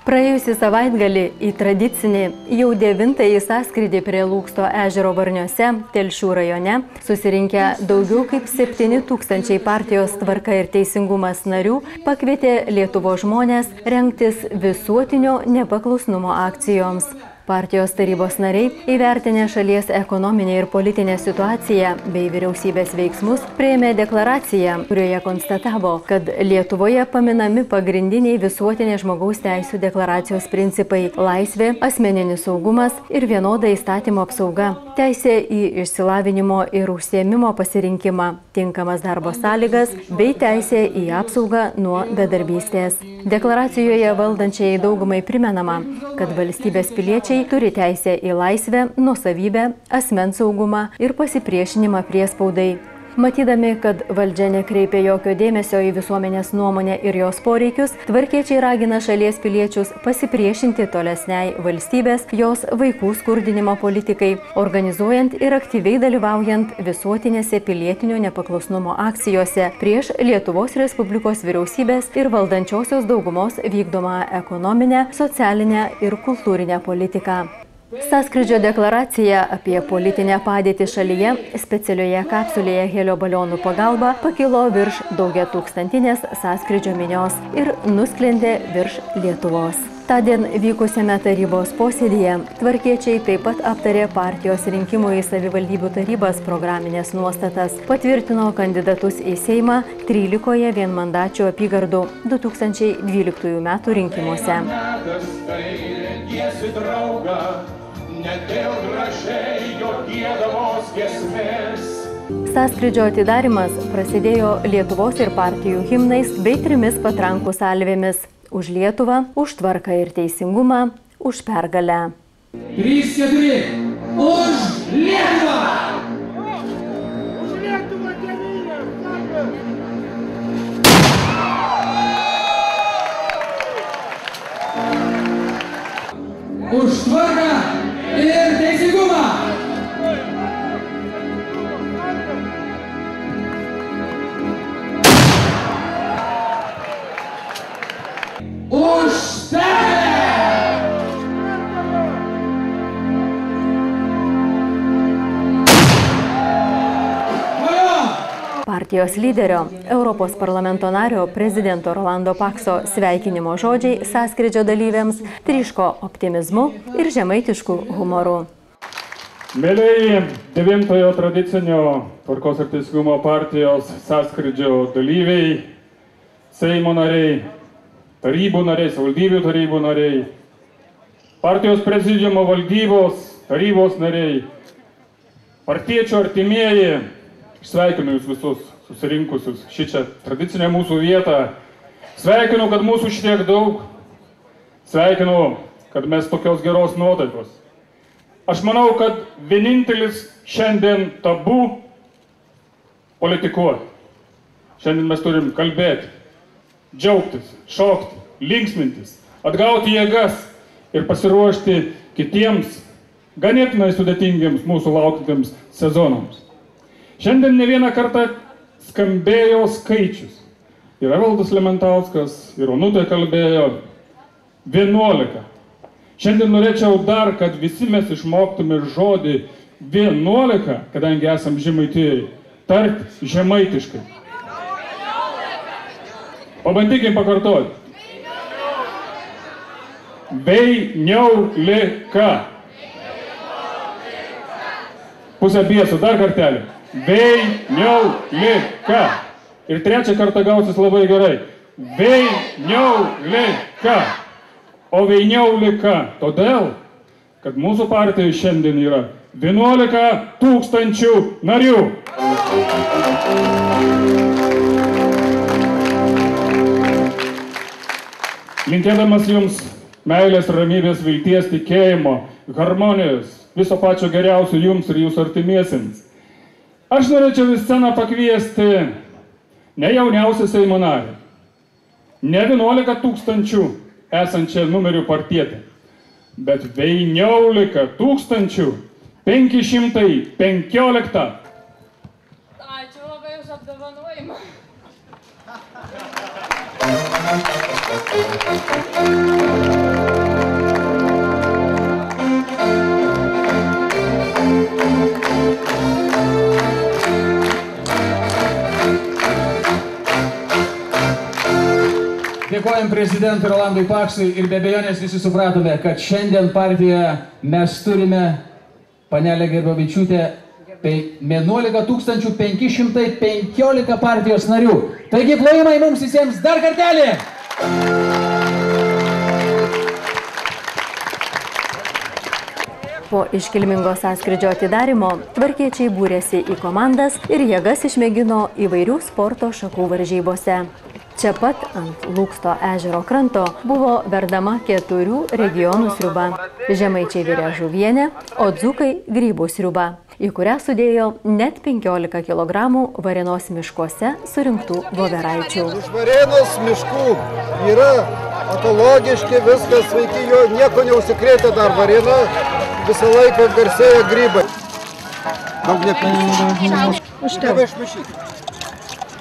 Praėjusį savaitgalį į tradicinį jau 9-ąjį sąskrydį prie Lūksto ežero Varniuose, Telšių rajone, susirinkę daugiau kaip 7 000 partijos Tvarka ir teisingumas narių pakvietė Lietuvos žmonės rengtis visuotinio nepaklusnumo akcijoms. Partijos tarybos nariai, įvertinę šalies ekonominę ir politinę situaciją bei vyriausybės veiksmus, priėmė deklaraciją, kurioje konstatavo, kad Lietuvoje paminami pagrindiniai visuotinės žmogaus teisių deklaracijos principai – laisvė, asmeninis saugumas ir vienoda įstatymo apsauga, teisė į išsilavinimo ir užsiėmimo pasirinkimą, tinkamas darbo sąlygas bei teisė į apsaugą nuo bedarbystės. Deklaracijoje valdančiai daugumai primenama, kad valstybės piliečiai turi teisę į laisvę, nuosavybę, asmens saugumą ir pasipriešinimą priespaudai. Matydami, kad valdžia nekreipia jokio dėmesio į visuomenės nuomonę ir jos poreikius, tvarkiečiai ragina šalies piliečius pasipriešinti tolesniai valstybės, jos vaikų skurdinimo politikai, organizuojant ir aktyviai dalyvaujant visuotinėse pilietinio nepaklusnumo akcijose prieš Lietuvos Respublikos vyriausybės ir valdančiosios daugumos vykdomą ekonominę, socialinę ir kultūrinę politiką. Sąskrydžio deklaracija apie politinę padėtį šalyje specialioje kapsulėje helio balionų pagalba pakilo virš daugiatūkstantinės sąskrydžio minios ir nusklendė virš Lietuvos. Tądien vykusiame tarybos posėdyje tvarkiečiai taip pat aptarė partijos rinkimų į savivaldybių tarybas programinės nuostatas, patvirtino kandidatus į Seimą 13 vienmandačių apygardų 2012 metų rinkimuose. Sąskrydžio atidarimas prasidėjo Lietuvos ir partijų himnais bei 3 patrankų salvėmis – už Lietuvą, už tvarką ir teisingumą, už pergalę. 3-4, už Lietuvą! Už Lietuvą, tėvynę! Už tvarką ir teisingumą! Už pergalę! Partijos lyderio, Europos parlamento nario prezidento Rolando Pakso sveikinimo žodžiai sąskrydžio dalyviams tryško optimizmu ir žemaitišku humoru. Mėlyi 9-ojo tradicinio Tvarkos ir teisingumo partijos sąskrydžio dalyviai, Seimo nariai, tarybų nariai, savivaldybių tarybų nariai, partijos prezidiumo valdybos, tarybos nariai, partiečių artimieji, sveikinu jūs visus susirinkusius šičia tradicinę mūsų vietą. Sveikinu, kad mūsų šitiek daug. Sveikinu, kad mes tokios geros nuotaikos. Aš manau, kad vienintelis šiandien tabu politikuoti. Šiandien mes turim kalbėti, džiaugtis, šokti, linksmintis, atgauti jėgas ir pasiruošti kitiems ganėtinai sudėtingiems mūsų laukiantiems sezonams. Šiandien ne vieną kartą skambėjo skaičius. Ir Evaldas Lementauskas, ir Onutė kalbėjo 11. Šiandien norėčiau dar, kad visi mes išmoktume žodį 11, kadangi esam žemaitijai, tarti žemaitiškai. Pabandykim pakartoti. Veiniaulika. Pusę biesų, dar kartelį. Veiniaulika. Ir 3 kartą gausis labai gerai. Veiniaulika. O veiniaulika todėl, kad mūsų partijai šiandien yra 11 000 narių. Linkėdamas jums meilės, ramybės, vilties, tikėjimo, harmonijos, viso pačio geriausio jums ir jūsų artimiesiems. Aš norėčiau į sceną pakviesti ne jauniausią Seimo narį, ne 11 000 esančią numerių partietę, bet 19 515. Ačiū labai už apdovanojimą. Dėkojam prezidentui Rolandui Paksui ir be abejonės visi supratome, kad šiandien partijoje mes turime panelę Gerbavičiūtę 11 515 partijos narių. Taigi plojimai mums visiems dar kartelį! Po iškilmingo sąskrydžio atidarymo tvarkiečiai būrėsi į komandas ir jėgas išmėgino įvairių sporto šakų varžybose. Čia pat ant Lūksto ežero kranto buvo verdama 4 regionų sriuba. Žemaičiai virė žuvienę, o dzūkai grybų sriubą, į kurią sudėjo net 15 kg Varėnos miškuose surinktų voveraičių. Iš Varėnos miškų yra ekologiški, viskas sveiki, jo nieko neužsikrėtė dar. Varėna visą laiką garsėja grybai. Daug nepilnų. Užteva išmašyti.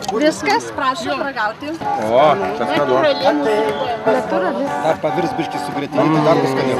Viskas, prašau ragauti. O, tas ką duo. Natūrali. Dar pavirs biškį su grėtinį, dar bus skaniau.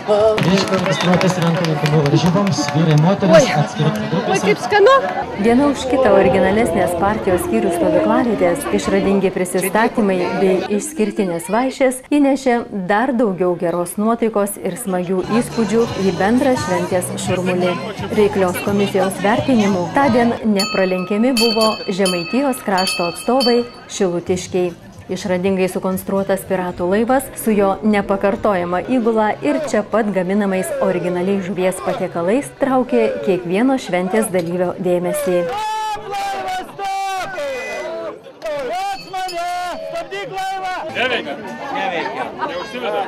Registruotis renkų varžyboms, vyrai, moteris, atskirti grupėse. Kaip skanu? Viena už kitą originalesnės partijos skyrių stovyklavietės, išradingi prisistatymai bei išskirtinės vaišės įnešė dar daugiau geros nuotaikos ir smagių įspūdžių į bendrą šventės šurmulį. Reiklios komisijos vertinimų tądien nepralenkiami buvo Žemaitijos krašto atstovai šilutiškiai. Išradingai sukonstruotas piratų laivas su jo nepakartojama įgula ir čia pat gaminamais originaliai žuvies patiekalais traukė kiekvieno šventės dalyvio dėmesį. Neveikia. Neveikia. Neužsiveda.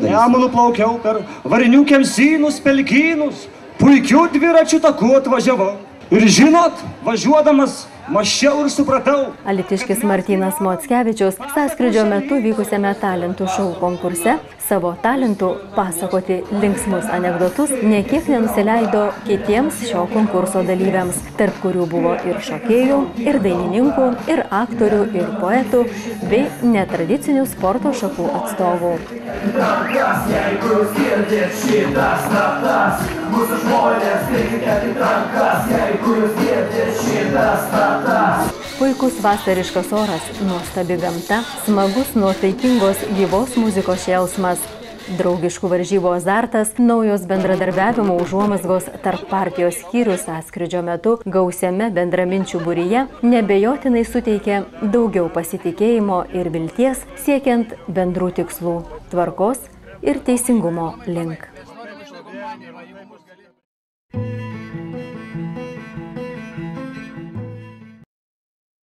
Nemunu plaukiau per Varinių kemsynus, pelkynus, puikių dviračių takų atvažiavau. Ir žinot, važiuodamas, mąsčiau ir supratau. Alytiškis Martynas Mockevičius sąskrydžio metu vykusiame talentų šou konkurse savo talentų pasakoti linksmus anekdotus niekiek nenusileido kitiems šio konkurso dalyviams, tarp kurių buvo ir šokėjų, ir dainininkų, ir aktorių, ir poetų, bei netradicinių sporto šakų atstovų. Puikus vasariškas oras, nuostabi gamta, smagus nuotaikingos gyvos muzikos šėlsmas, draugiškų varžybų azartas, naujos bendradarbiavimo užuomazgos tarp partijos skyrių sąskrydžio metu gausiame bendraminčių būryje nebejotinai suteikia daugiau pasitikėjimo ir vilties siekiant bendrų tikslų, tvarkos ir teisingumo link.